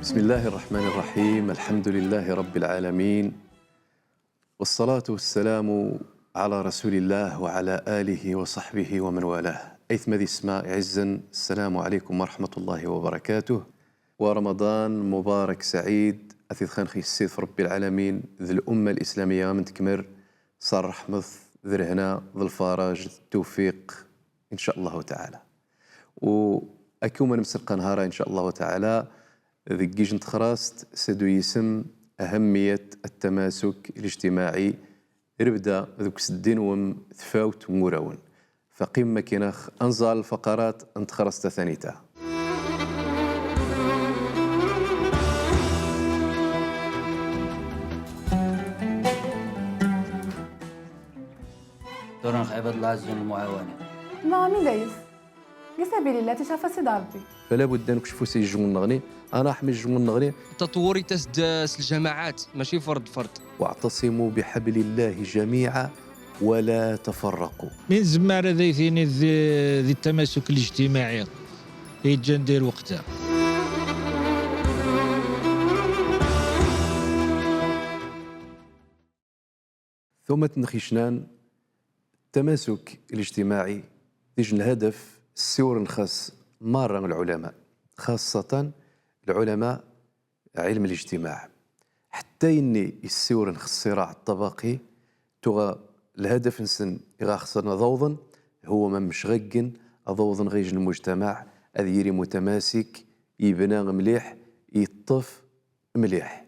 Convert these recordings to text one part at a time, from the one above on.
بسم الله الرحمن الرحيم. الحمد لله رب العالمين، والصلاة والسلام على رسول الله وعلى آله وصحبه ومن والاه. أيثم ذي اسماء عزا، السلام عليكم ورحمة الله وبركاته، ورمضان مبارك سعيد. أثيث خانخي السيد رب العالمين ذي الأمة الإسلامية من تكمر صار رحمة ذي الهنا ذي الفرج التوفيق إن شاء الله تعالى. وأكون من مسرق نهارا إن شاء الله تعالى ذي جيجنت خراست سدو يسم أهمية التماسك الاجتماعي ربدا ذوك الدين ومثفاوت ومراون فقيم مكيناخ أنزال الفقرات أنت خرست ثانيتا. دورنخ عباد الله عز وجل المعاونة. ما مين دايز؟ لسبيل الله تشافى سيد ربي. فلا بد نكشفوا سي الجمل نغني، أنا أحمي الجمل نغني. تطوري تسداس الجماعات ماشي فرد. واعتصموا بحبل الله جميعا ولا تفرقوا. من زمارة ذي التماسك الاجتماعي يجي ندير وقتها. ثم تنخيشنان التماسك الاجتماعي تيجي الهدف السور نخص مرة العلماء، خاصة العلماء علم الاجتماع، حتى إني السور نخص الصراع الطبقي تغى الهدف نسن إغا خصنا ضوضا هو ما مش غقن أضوضن غيج المجتمع أذيري متماسك يبنى مليح يطف مليح.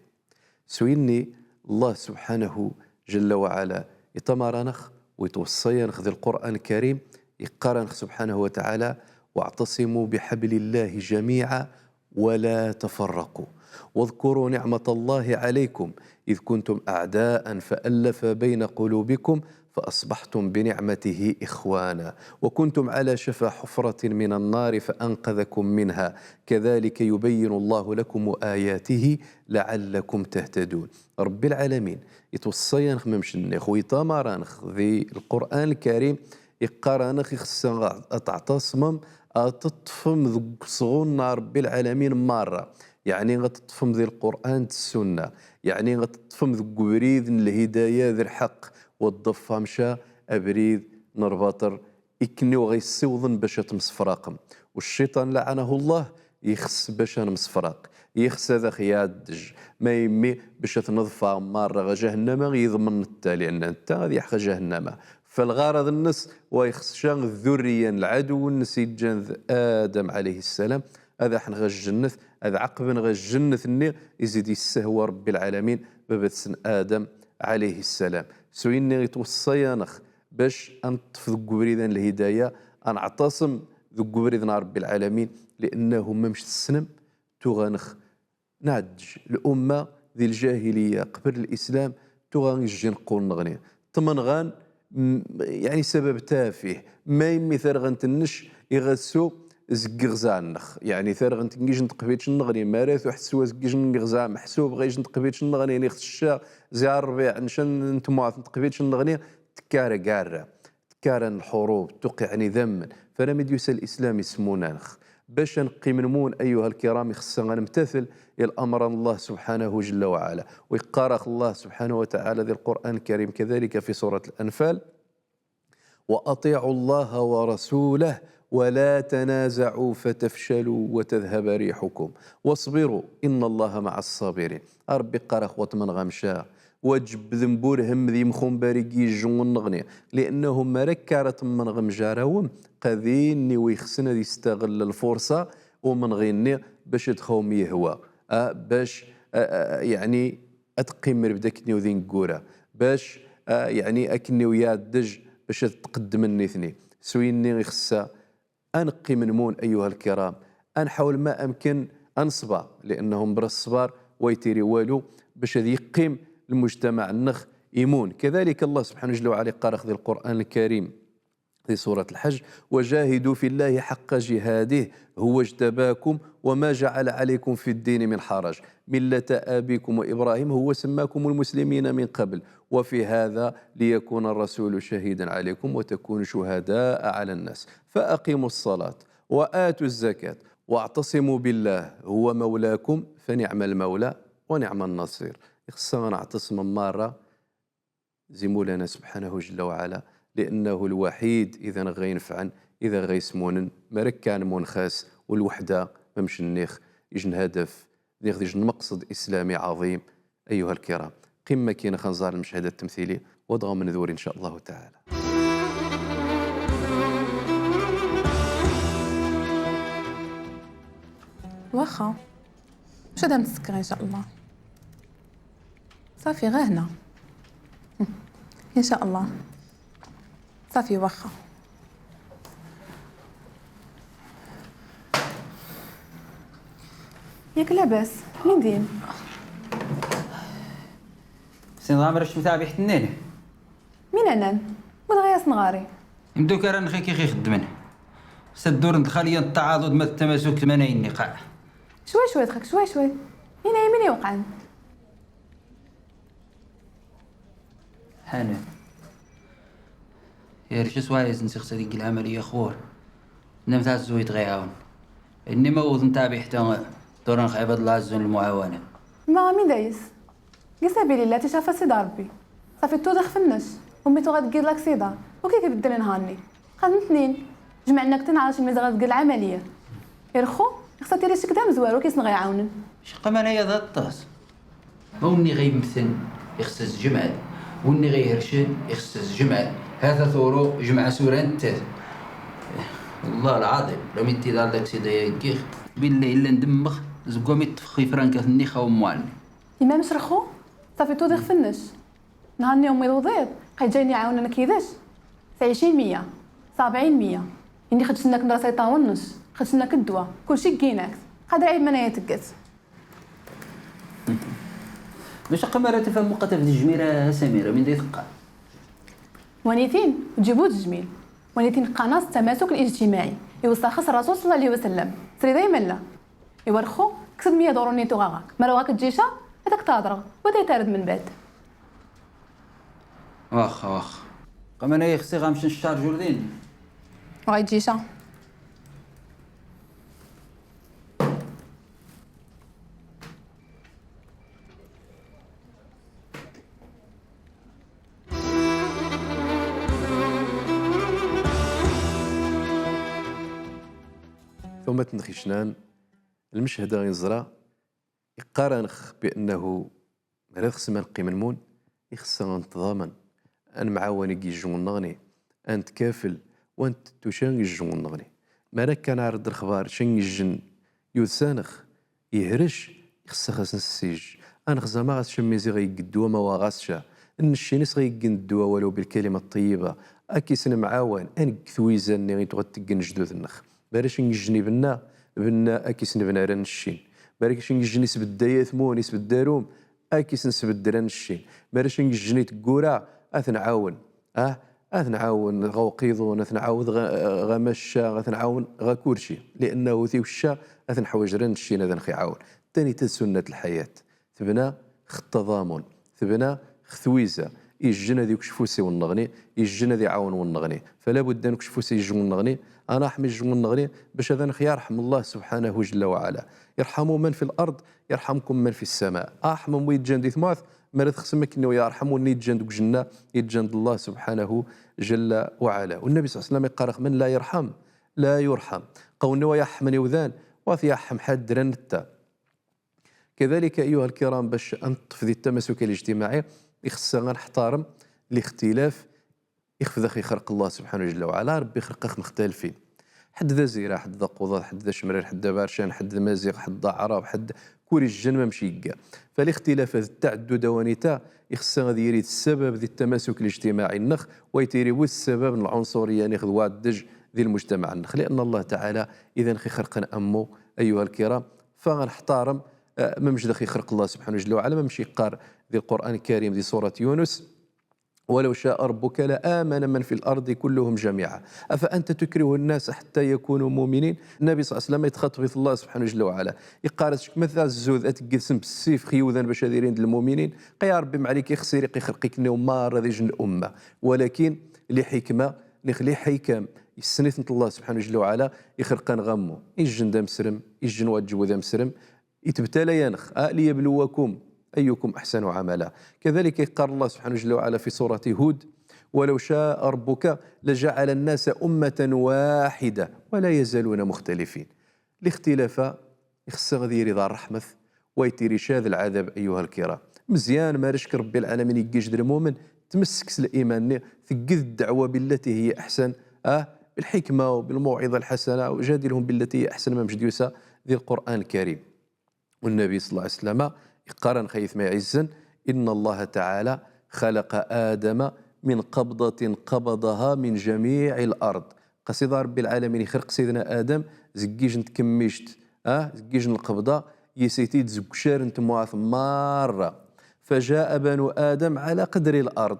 سويني الله سبحانه جل وعلا يتمرنخ ويتوصي نخذ القرآن الكريم يقرنخ سبحانه وتعالى واعتصموا بحبل الله جميعا ولا تفرقوا واذكروا نعمة الله عليكم إذ كنتم أعداء فألف بين قلوبكم فأصبحتم بنعمته إخوانا وكنتم على شفا حفرة من النار فأنقذكم منها كذلك يبين الله لكم آياته لعلكم تهتدون. رب العالمين يتوصي نخممش النخ ويتامرانخ ذي القرآن الكريم يقارنخ يخصن تعتصمم تطفم ذو صغون رب العالمين مرة، يعني غتطفم ذي القرآن السنة، يعني غتطفم ذو بريد الهداية ذي الحق والضفة مشى أبريد نرباطر إكني وغيسوضن باش تمسفراقم. والشيطان لعنه الله يخص باش نمسفراق يخص هذا خيادج ما يمي باش تنظفها مرة جهنم يضمن التالي لأن أنت غادي يحق جهنم. فالغرض النص ويخص شان الذرية العدو النس يتجنذ آدم عليه السلام هذا حن غا الجنة هذا عقب غا الجنة النير يزيد يسهو رب العالمين بابت سن آدم عليه السلام. سويني يتوصيانخ باش أنطف ذو قبريدان الهداية أن أعتصم ذو قبريدان رب العالمين لأنه ممش السنم تغانخ نعدج الأمة ذي الجاهلية قبل الإسلام تغان يجين قول نغني تمنغان يعني سبب تافه ما يمي ثرغن تنش يغسو زقغزانخ يعني ثرغن تنجيش نتقبيتش النغني مارث واحد سوا زقيش نغزا محسوب غيش نتقبيتش النغني يعني خصشا زي الربيع نشن نتموع نتقبيتش النغني تكارا كارا تكارا الحروب تقعني ذم فلم يديوس الإسلام يسمونانخ باش نقيمون أيها الكرام خصنا نمتثل الأمر الله سبحانه جل وعلا ويقارخ الله سبحانه وتعالى ذي القرآن الكريم كذلك في سورة الأنفال وأطيعوا الله ورسوله ولا تنازعوا فتفشلوا وتذهب ريحكم واصبروا إن الله مع الصابرين. ربي قارخ وطمن غمشا وجب ذنبور هم ذي مخون باريكي جون نغني لأنهم مركارة من غمجارهم قذيني ويخسنا يستغل الفرصة ومن غيني باش تخوم يهوى باش يعني أتقيم بدكني وذين قورة باش يعني أكني ويادج باش تقدم النثني سويني يخسا أنقي من مون أيها الكرام أنحاول ما أمكن أنصبا لأنهم بالصبار ويتيري والو باش يقيم المجتمع النخ يمون. كذلك الله سبحانه وتعالى وعلي قارخ ذي القرآن الكريم في سورة الحج وجاهدوا في الله حق جهاده هو اجتباكم وما جعل عليكم في الدين من حرج ملة آبيكم وإبراهيم هو سماكم المسلمين من قبل وفي هذا ليكون الرسول شهيدا عليكم وتكونوا شهداء على الناس فأقيموا الصلاة وآتوا الزكاة واعتصموا بالله هو مولاكم فنعم المولى ونعم النصير. خصنا نعتصم مرة زي مولانا سبحانه جل وعلا، لأنه الوحيد إذا غينفعن إذا غيسمونن مرك كان منخاس والوحدة ممش النيخ يجن هدف يجن مقصد إسلامي عظيم. أيها الكرام، قمة كاين خنزار المشهد التمثيلي وضغى من ذور إن شاء الله تعالى. واخا مش هذا مسكر ان شاء الله، صافي غا هنا ان شاء الله. صافي واخا ياك لاباس منين دين؟ سي نغامر اش متابع حتنين مين انا بغا صنغاري يمدوك راه نخي كي خدمن سدور ندخليا التعاضد ما التماسك 80 النقاع شوي دخلك شوي هنا يمين يوقعن حنان يا ريش سوايز نسيخ هذيك العمليه خور نمت على الزويت غيعاون اني موض نتابع حتى دور نخ عباد الله عز وجل المعاونه. ما مين دايس قسابي لله تشافى سيد ربي صافي تو دخفنش امي تو غتقير لك سيدا وكي كيبدل نهارني خدم اثنين جمعنا كتن على شي ميزه غتقير العمليه يرخو خصها ديري شي كدام زوار وكيسن غيعاونن شقا ما نايا ذا الطاس وني غيمثل يخصص جمال وني غيهرشن يخصص جمال هذا ثورو جمع سوران تاث والله العظيم لو ميتي دار سيدا يكيخ بالله الا ندمخ زقومي تفخي فرانكا النيخه وموالني إما مش رخو صافي تو دخفنش نهارني امي وضيط جايني يعاوننا كيداش 20 100 70 100 اني خدت لنا كندرا سيطاونش خدت لنا الدواء كلشي كيناك قادر عيب منايا تكات باش قمرة تفهم مقاتل ديال الجميره سميره من ديتقا ونيتين وجيبو الجميل ونيتين قناص التماسك الاجتماعي يوصل الرسول صلى الله عليه وسلم سري دايما لا يورخو كسب 100 دورو نيتو غاك مرا غاك تجيشا هذاك تهضر ودا يتارد من بعد واخا قام انا يخصي غنمشي نشار جوردين غايتجيشا ثم تنخشنان المشهد غينزرا يقارنخ بانه مرا خص ما نقي منمون يخصها نتضامن ان معاوني يجون نغني انت كافل وانت توشان يجون نغني مرا كان عرض الخبار شن يجن يوسانخ يهرش يخصها خاص نسيج انا خصها ما غاس شميزي غيقدوا ما واغاسشا الشينيس غيقندوا ولو بالكلمه الطيبه اكيسن معاون ان كثويزان غيتغتق نجدود النخ باش نجني بنا اكيسن بنا ران الشين باش نجني سبدايا ثمون يسبد داروم اكيسن سبد ران الشين باش نجني تقورا اثنعاون اثنعاون غوقيضون اثنعاود غمشا اثنعاون غكورشي لانه ثي وشا اثنحوج ران الشين هذا نخيعاون ثاني سنه الحياه ثبنا التضامن ثبنا ختويزه يجنا ذيك شفوسي والنغني يجنا ذي عاون والنغني فلا بد ان كشفوسي يجون النغني انا احمي يجون النغني باش هذا يرحم الله سبحانه جل وعلا يرحموا من في الارض يرحمكم من في السماء احمى ويد جندي ثماث مرات خصمك انه يرحموا نيت جندك جنه يتجند الله سبحانه جل وعلا والنبي صلى الله عليه وسلم يقرخ من لا يرحم لا يرحم قولنا ويحمني وذان وثيحم حد رنتا كذلك ايها الكرام باش انطف ذي التماسك الاجتماعي يخصنا نحترم الاختلاف يخفض اخي خلق الله سبحانه جل وعلا ربي خلق مختلفين حد ذا زيرة حد ذا قضاء حد ذا شمرير حد ذا بارشان حد ذا مازيغ حد ذا عرب حد كوري الجن ما مشي يقا فالاختلاف التعدد ونتا يخصنا غادي يريد السبب ذي التماسك الاجتماعي النخ ويتيري السبب العنصريه ناخذ وادج ذي المجتمع النخ لان الله تعالى اذا خي خلقنا امو ايها الكرام فغنحترم ما مش دخي خلق الله سبحانه جل وعلا ما مشي قار ذي القرآن الكريم ذي سورة يونس ولو شاء ربك لآمن من في الأرض كلهم جميعا أفأنت تكره الناس حتى يكونوا مؤمنين النبي صلى الله عليه وسلم يتخاطب في الله سبحانه جل وعلا يقارس مثل الزود أتقسم بالسيف خيوذا باش دايرين المؤمنين قيا ربي معليك يخسر يخلقك نوم مار ذي جن الأمة ولكن لحكمة لخلي حكم يسنيت الله سبحانه جل وعلا يخرق غمو يجن دا مسرم يجن واجبو ذا مسرم يتبتلى ينخ ليبلوكم أيكم أحسن عملا. كذلك قال الله سبحانه جل وعلا في سورة هود ولو شاء ربك لجعل الناس أمة واحدة ولا يزالون مختلفين. الاختلاف يخص غادي رضا الرحمة ويتيري شاذ العذاب أيها الكرام. مزيان ما رشك ربي العالمين يجد المؤمن تمسك الإيمان ثقذ الدعوة بالتي هي أحسن بالحكمة وبالموعظة الحسنة وجادلهم بالتي هي أحسن ما مجديوسا ذي القرآن الكريم. والنبي صلى الله عليه وسلم يقارن خيث ما يعزن إن الله تعالى خلق آدم من قبضة قبضها من جميع الأرض. قصيدة ربي العالمين يخلق سيدنا آدم زكيج نتكمشت زكيج القبضة يسيتيد زكشار نتمواث مرة. فجاء بنو آدم على قدر الأرض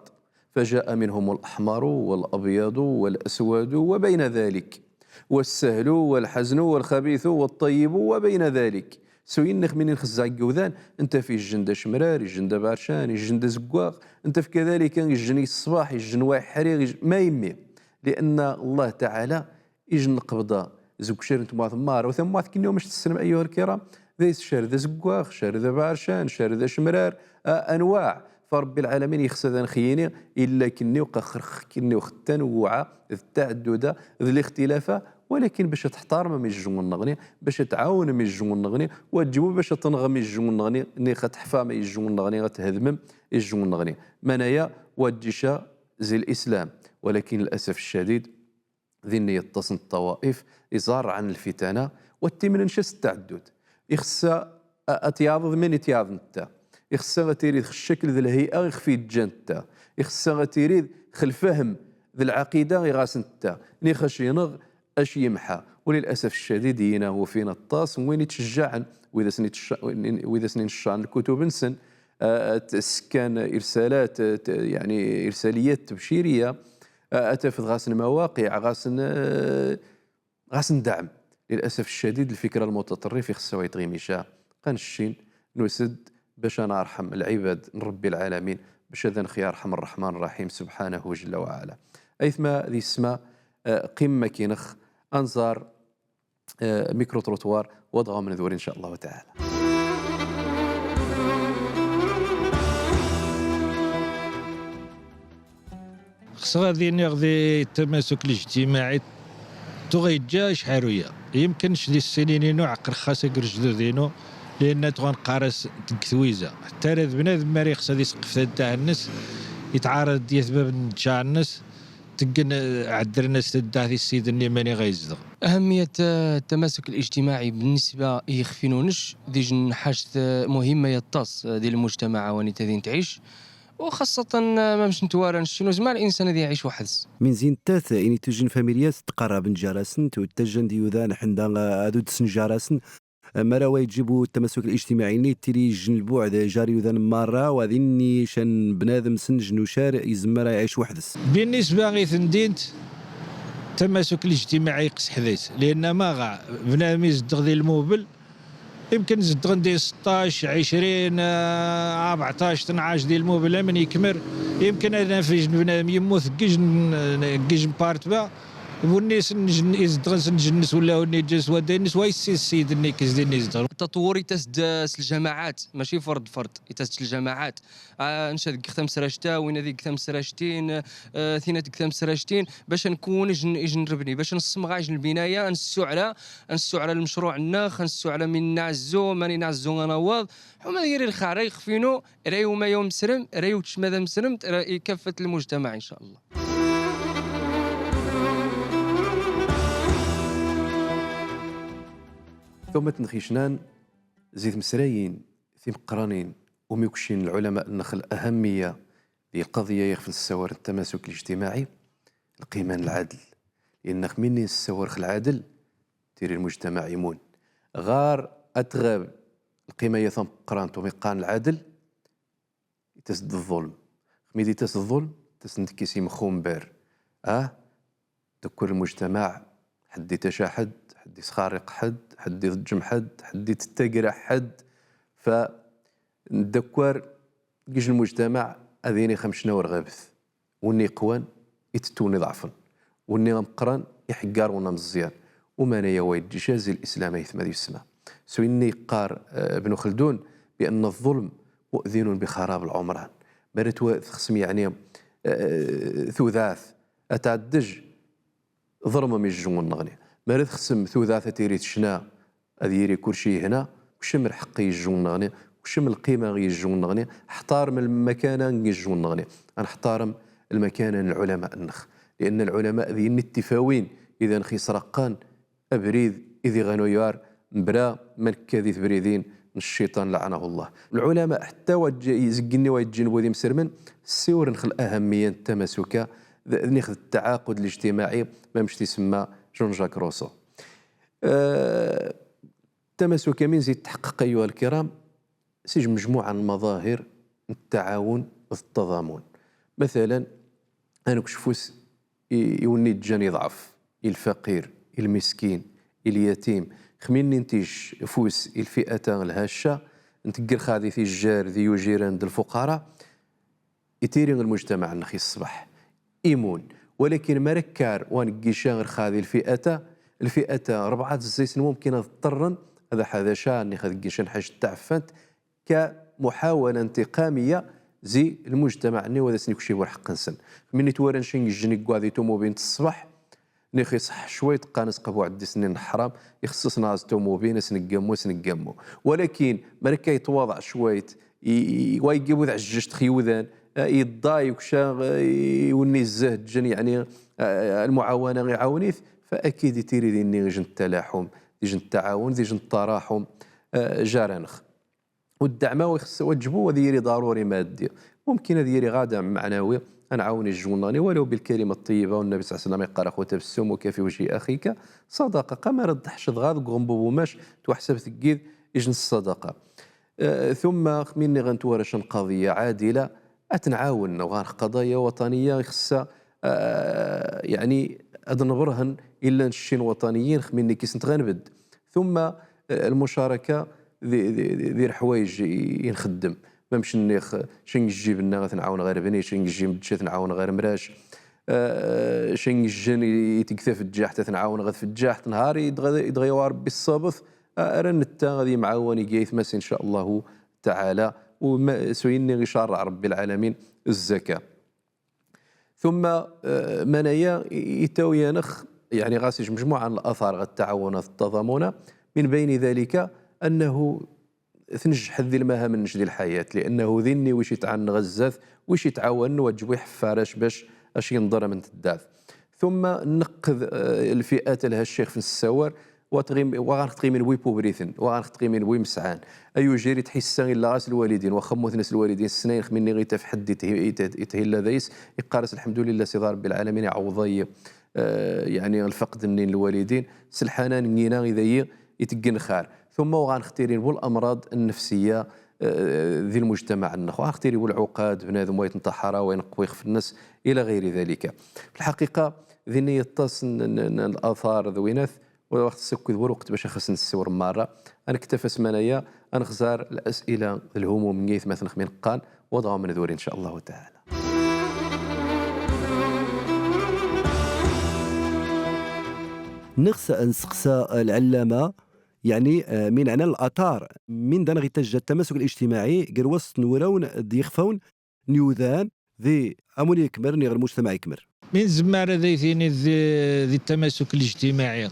فجاء منهم الأحمر والأبيض والأسود وبين ذلك والسهل والحزن والخبيث والطيب وبين ذلك. سوينخ من الخزاع الجوذان انت في الجندة شمرار الجندة بارشان الجندة زقواق انت في كذلك الجني الصباح الجنواي حرير ما يمي لأن الله تعالى يجن قبضة زوج شهر انتم مار وثم كنيوم مش تسلم أيها الكرام ذي شهر ذا زقواق شهر ذا بارشان شهر ذا شمرار أنواع. فرب العالمين يخسد خييني إلا كني وقخرخ كني وختنوعة التعدد ذي الاختلافة ولكن باش تحترم من الجمهور النغني باش تعاون من الجمهور النغني وتجيبو باش تنغمي الجمهور النغني ني خطحفا من الجمهور النغني غتهدمم الجمهور النغني منايا وجيشا زي الإسلام. ولكن للأسف الشديد ذي يتصن الطوائف إزار عن الفتنة والتمن نشاس التعدد يخصى أتياض من يتياض نتا يخصى غتيريد الشكل ذي الهيئة يخفي الجنتا يخصى غتيريد خلفهم ذي العقيدة يغاس نتا ني خشينغ اش يمحى. وللاسف الشديد ينا هو فينا الطاس وين يتشجعن واذا سنين الشان الكتب نسن سكان ارسالات يعني ارساليات تبشيريه اتفض غاسن مواقع غاسن دعم. للاسف الشديد الفكره المتطرف يخصها يطغي مشا قنشين نسد باش انا ارحم العباد نربي العالمين باش هذا نخيار ارحم الرحمن الرحيم سبحانه جل وعلا. ايثما ذي اسماء قمه كينخ أنظار ميكرو تروتوار وضعه من ذور إن شاء الله تعالى. خص غادي نغذي التماسك الاجتماعي تغيجا شحاروية يمكنش دي السنين عقر خاصة كرجدو دينو لأن تغان قارس تكثويزة حتى راه بنادم ماري خصها دي سقف تاع الناس يتعارض ديال سبب تاع الناس تقن عدر الناس تدعي السيد اللي ماني غايزدغ. أهمية التماسك الاجتماعي بالنسبة يخفينونش ديجن حاجة مهمة يتص ديال المجتمع واني تدين تعيش وخاصة ما مش نتوارن شنو زمان الإنسان اللي يعيش وحدس. من زين تاث إني تجن فاميليات تقرب نجارسن وتجن ديوذان حندا هادو تسنجارسن مرة يجيبوا التماسك الاجتماعي ني تيري جن البعد جاري وذان مرة وذني شان بنادم سنجن وشارع يزمر يعيش وحدس. بالنسبة غي ثندينت التماسك الاجتماعي يقص حديث لأن ما غا بنادم يزدغ ذي الموبل يمكن يزدغ ندير 16 20 14 12 ديال الموبل من يكمر يمكن انا في بنادم يموت كيجن بارتبا والناس يزدغن سنجنس ولا ونجس ودينس ويسي السيد اللي كيزدين يزدغن. التطور يتسد الجماعات ماشي فرد يتسد الجماعات نشاد كثم سراشتا وين هذيك كثم سراشتين ثينات كثم سراشتين باش نكون يجن ربني باش نصمغ عجن البنايه نسو على المشروع الناخ نسو على من نعزو ماني نعزو نواض هما دايرين الخاري يخفينو رايو ما يوم مسرم رايو تشماذا مسرم كافه المجتمع ان شاء الله. ثم تنخيشنان زيد مسرايين ثم قرانين وميكشين العلماء النخل أهمية لقضية يخفل السوار التماسك الاجتماعي القيمان العدل لأن مني السوار العدل تيري المجتمع يمون غار أتغاب القيمة يثم قران توميقان العدل تسد الظلم خميدي تسد الظلم تسد كيسي مخوم بار تكون المجتمع حد يتشاحد حد يسخارق حد يضجم حد يتقرع حد فندكور كيج المجتمع أذيني خمشنا ورغبث وني قوان يتتوني ضعفا وني مقران يحقارونا مزيان وما نيا وايد جازي الإسلام يثمد يسمى سويني قار ابن خلدون بأن الظلم مؤذن بخراب العمران مرت خصم يعني ثوثاث أتعدج ظلمة من الجون نغني مرت خصم ثوثاث تيري تشنا أذيري كل شيء هنا وشم حقي الجون نغني وشم القيمة غي الجون نغني احترم المكان الجون نغني أنا احترم المكان العلماء النخ لأن العلماء ذي التفاوين إذا نخي سرقان أبريد إذي غنويار مبرا من كذي بريدين من الشيطان لعنه الله العلماء حتى يزقني ويتجنبوا ذي مسرمن السيور نخل أهمية التماسك ناخذ التعاقد الاجتماعي ما مش تسمى جون جاك روسو التماسك من زي تحقق أيها الكرام سيج مجموعة من مظاهر التعاون والتضامن مثلا أنا كشفوس يوني الجاني ضعف الفقير المسكين اليتيم خمين ننتج فوس الفئة الهشة نتقر خاذي في الجار ذي يجيران الفقراء يتيرين المجتمع نخي الصباح إيمون ولكن مركار وانقيشان غير خاذي الفئة ربعة الزيسن ممكن اضطرن هذا حذا شان خذ قيشان حاجة تعفنت كمحاولة انتقامية زي المجتمع ني وذا سنيك شي ورحق نسن من يتورن شي جنيك قاضي تومو بين الصباح نيخي صح شوي تقانس قبو عدي سنين حرام يخصص ناس توموبين سنقمو ولكن مركا يتواضع شويت ويجيبو ذا عجاج تخيوذان يضاي وكشا يوني الزهد جن يعني المعاونة غير عاونيث فأكيد يتيري ذي نيجن التلاحم يجن التعاون يجن التراحم جارنخ والدعم ويخص وجبو وذيري ضروري مادي ممكن ذيري غادة معنوي نعاون الجوناني ولو بالكلمة الطيبة والنبي صلى الله عليه وسلم يقال أخو تبسمك في وجه أخيك صدقة قام رد حشد غاض قغنبو ماش تحسب ثقيد يجن الصدقة ثم مني غنتورشن قضية عادلة أتنعاون وغان قضايا وطنية يخصها يعني أدنبرهن إلا نشين وطنيين مني كيس نتغنبد ثم المشاركة ذي الحوايج ينخدم ما مش نيخ شنج جيب لنا نعاون غير بني شنج جيب تشات نعاون غير مراش شنج جن يتكثف في الجاح تنعاون غير في الجاح نهار يتغير بالصابث رن التا غادي معاون يجيث مس ان شاء الله تعالى وما سويني غيشار رب العالمين الزكاه ثم منايا يتاوي نخ يعني غاسج مجموعه من الاثار غا التعاون التضامن من بين ذلك انه تنجح ذي المهام من نجد الحياة لأنه ذني وش يتعن غزاث وش يتعاون وجبو يحفارش باش اش ينضر من تداث ثم نقذ الفئات لها الشيخ في السوار وغنخطغي من وي بوبريثن وغنخطغي من وي مسعان أيو جيري تحسان إلا غاس الوالدين وخموث ناس الوالدين السنين خميني غي تفحد يتهيل ذايس يقارس الحمد لله سي رب العالمين عوضي يعني الفقد من الوالدين سلحانان نينا إذا يتقن خار ثم وغنختارين بالامراض النفسيه ذي المجتمع النخ وغنختاري بالعقاد بنادم ويتنتحر وينقوي في الناس الى غير ذلك في الحقيقه ذي يطاس الاثار ذويناث وقت السكوت والوقت باش خصنا نسور مره انا اكتفى منايا نخزار الاسئله الهموم نيث مثلا خمين قان وضعوا من ذوري ان شاء الله تعالى نخص نسقسى العلامه يعني من عنا الاثار من دان غيتجه التماسك الاجتماعي قروس نوراون يخفون نيوذان ذي اموني يكمر غير المجتمع يكمر من زمارة ذي التماسك الاجتماعي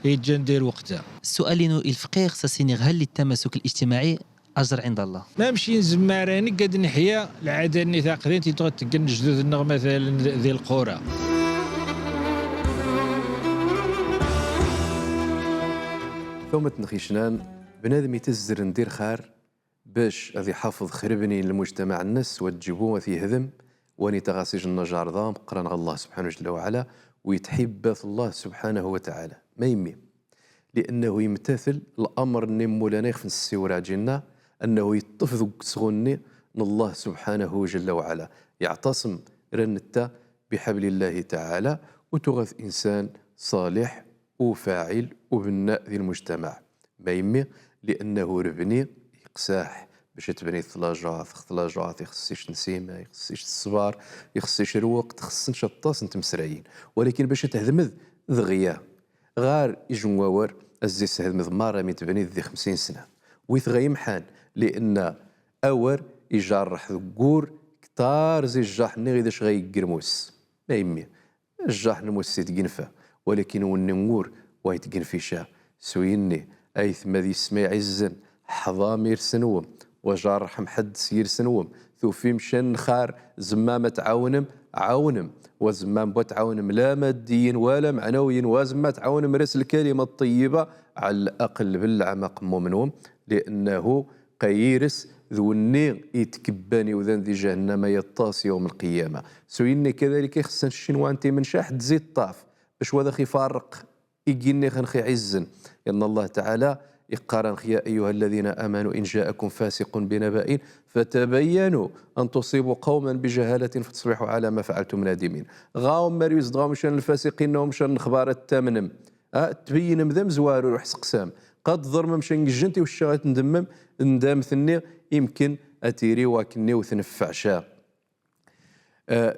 يجي ندير وقتها السؤال انه الفقيه خصني هل للتماسك الاجتماعي اجر عند الله ما مشي نزماراني قد نحيا العاده النثاق ذي تبغى تكن جدود النغمه مثلا ذي القرى ثم تنخيشنان بنادم يتزر ندير خار باش غادي يحافظ خربني للمجتمع الناس وتجيبوه وثي هذم واني تغاسيج النجار ضام قران الله سبحانه جل وعلا ويتحب الله سبحانه وتعالى ما يمي لانه يمتثل الامر نمو لنا في السورة جنة انه يطفذ صغني من الله سبحانه جل وعلا يعتصم رنتا بحبل الله تعالى وتغث انسان صالح وفاعل وبناء ذي المجتمع ما يمي لأنه ربني يقساح باش تبني ثلاجات يخصيش نسيمة يخصيش الصبار يخصيش الوقت خصنش الطاس انت مسرعين ولكن باش تهدمذ ذغيا غار يجنواور الزيس هذا مضمارة من تبني ذي 50 سنة ويثغي محان لأن أور يجرح ذكور كتار زي الجاح نغي ذاش غي قرموس ما يمي الجاح نموس يتقنفه ولكن ونمور ويتقنفيشا سويني أيث ماذي سمي عزن حضامير سنوم وجرح محد سير سنوم ثوفي مشان خار زمامة عاونم وزمام بتعاونم لا ماديا ولا معنويا وزمام تعاونم رس الكلمة الطيبة على الأقل بالعمق مؤمنهم لأنه قيرس ذو النيغ يتكباني وذن ذي جهنم يطاس يوم القيامة سويني كذلك يخصن الشنوانتي من شاح تزيد طاف باش وذا خي فارق يجيني خنخي عزن لأن الله تعالى يقارن يا أيها الذين آمنوا إن جاءكم فاسق بنبأ فتبينوا أن تصيبوا قوما بجهالة فتصبحوا على ما فعلتم نادمين غاهم مريز غاهم مشان الفاسقين ومشان الخبار التامنم تبين مذم زوار وروح سقسام قد ضرم مشان جنتي والشغات ندمم ندام ثني يمكن أتيري وكني وثنفع شا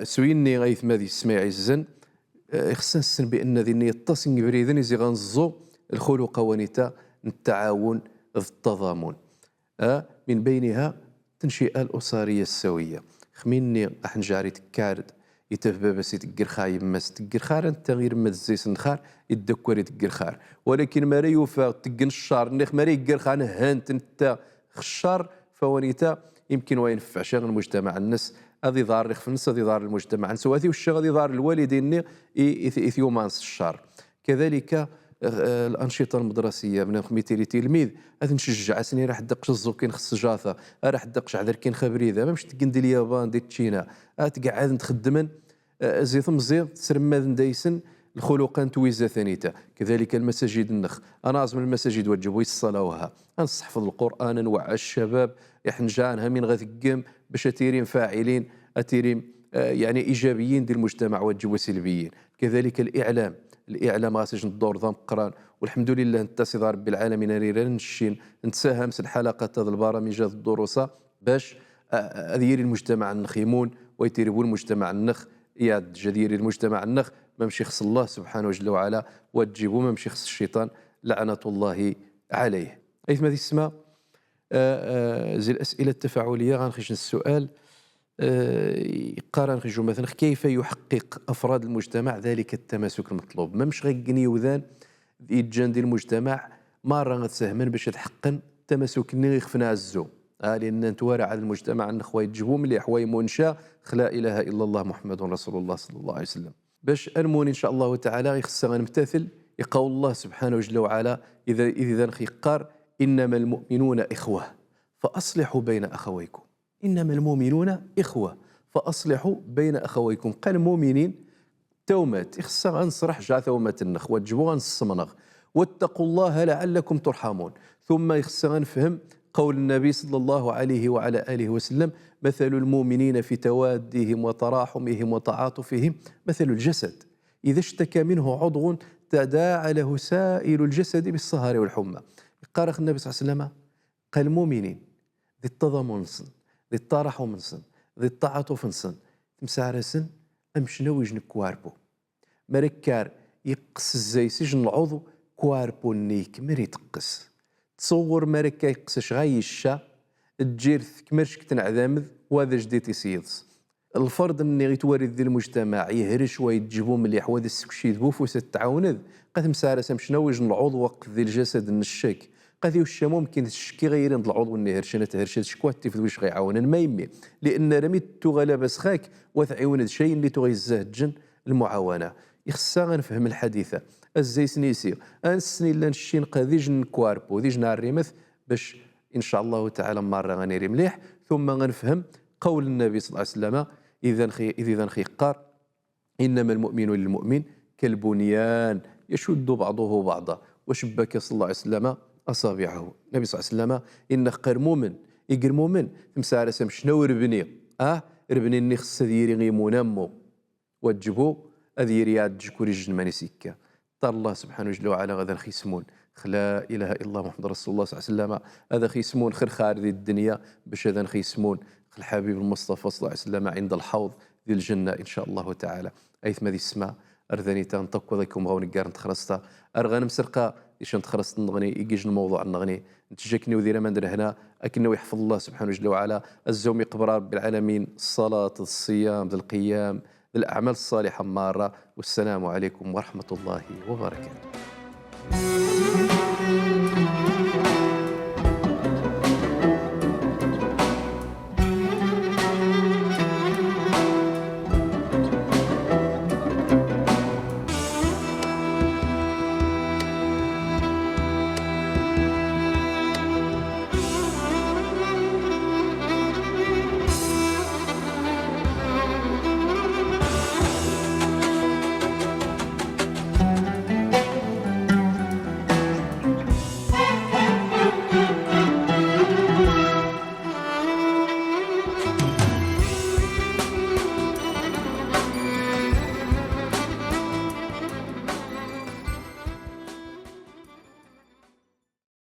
سويني غيث ماذي سماعي الزن خصنا السن بأن ذي يتصن بريدن يزي غنزو الخلق ونتا التعاون التضامن من بينها تنشئة الأسرية السوية خميني أحنجاري تكارد يتفبابا سيتقر خايب ما ستقر خار انت غير ما تزيس نخار يدكور يتقر خار ولكن ما يوفى تقن الشار نخ ما يقر خان هانت انت خشار فونيتا يمكن وينفع شغل المجتمع الناس هذه ضار في الناس هذه ضار المجتمع الناس وهذه والشغل هذه ضار الوالدين إثيومانس الشار كذلك الأنشطة المدرسية من خميتي تلميذ هذا نشجع سني راح دقش الزوكين خص جاثة راح دقش عذر كين خبري ذا ما مش تقن دي اليابان دي تشينا تقعد نتخدمن زي ثمزي سرماد دايسن الخلقان تويزا ثانيتا كذلك المساجد النخ أنا أعظم المساجد وجبوا الصلاوها نحفظ القرآن نوعى الشباب يحنجانها من غثقم باش أتيرين فاعلين أتيرين يعني إيجابيين دي المجتمع وجبوا سلبيين كذلك الإعلام غاسج الدور ضم قران والحمد لله نتصل رب العالمين ريران نشين نتساهم في الحلقات هذا البرامج الدروسة باش أذير المجتمع النخيمون ويتيربون المجتمع النخ ياد جدير المجتمع النخ ما مشي خص الله سبحانه جل وعلا وتجيبوا ما مشي خص الشيطان لعنة الله عليه أيث ما ذي السماء زي الأسئلة التفاعلية غنخش السؤال قارن خجو مثلا كيف يحقق أفراد المجتمع ذلك التماسك المطلوب ما مش غيقني وذان يتجان ديال المجتمع مرة غتساهمن باش تحقن التماسك اللي يخفنا عزو لأن نتوارع على المجتمع أن خواي تجيبوا ملي حواي منشا لا إله إلا الله محمد رسول الله صلى الله عليه وسلم باش أنمون إن شاء الله تعالى يخصنا نمتثل يقول الله سبحانه جل وعلا إذا قار إنما المؤمنون إخوة فأصلحوا بين أخويكم إنما المؤمنون إخوة فأصلحوا بين أخويكم قال المؤمنين تومات إخصا أنصرح جا ثومات النخ وتجبوا الصمنغ واتقوا الله لعلكم ترحمون ثم إخصا نفهم قول النبي صلى الله عليه وعلى آله وسلم مثل المؤمنين في توادهم وتراحمهم وتعاطفهم مثل الجسد إذا اشتكى منه عضو تداعى له سائر الجسد بالسهر والحمى قال النبي صلى الله عليه وسلم قال المؤمنين ذي التضامن ذي التراحم نصن ذي التعاطف نصن تمسع سن أمشنا ويجن كواربو مركار يقص الزي سجن العضو كواربو نيك مري تقص تصور مركا يقصش غاي الشا تجير كمرش كتنعذامذ وهذا جديد يسيض الفرد اللي غيتوارد ذي المجتمع يهرش ويتجيبو ملي حواد السكشي بوفوس التعاوند قد مسارة سمشنا ويجن العضو وقت ذي الجسد النشك قد يوشا ممكن تشكي غير العضو اللي هرشنا تهرشت شكوات تفذ ويش غيعاون ما يمي لأن رميت تغلى بسخاك وثعيون الشيء اللي تغيزهجن المعاونة يخصا غنفهم الحديثة الزي سنيسير أنسني لان الشين قاديج كواربو ديج نار ريمث باش إن شاء الله تعالى مرة غنيري مليح ثم غنفهم قول النبي صلى الله عليه وسلم إذا قار إنما المؤمن للمؤمن كالبنيان يشد بعضه بعضا وشبك صلى الله عليه وسلم أصابعه النبي صلى الله عليه وسلم إن قار مؤمن يقر مؤمن تمسا رسم شنو ربني ربني إني خص ديري غيمون أمو وتجبو أذيري ياد جكوري جنماني سيكا طال الله سبحانه جل وعلا غدا خيسمون لا إله إلا الله محمد رسول الله صلى الله عليه وسلم هذا خيسمون خير خارج الدنيا باش هذا خيسمون الحبيب المصطفى صلى الله عليه وسلم عند الحوض ذي الجنة إن شاء الله تعالى أيث ما ذي السماء أرذاني تنطق وذيكم غاوني قارن تخرستا أرغان مسرقة إيش تخرست نغني يجيج الموضوع نغني نتجاكني وذينا من هنا أكنه يحفظ الله سبحانه جل وعلا الزوم يقبر رب العالمين الصلاة الصيام ذا القيام الأعمال الصالحة مارة والسلام عليكم ورحمة الله وبركاته.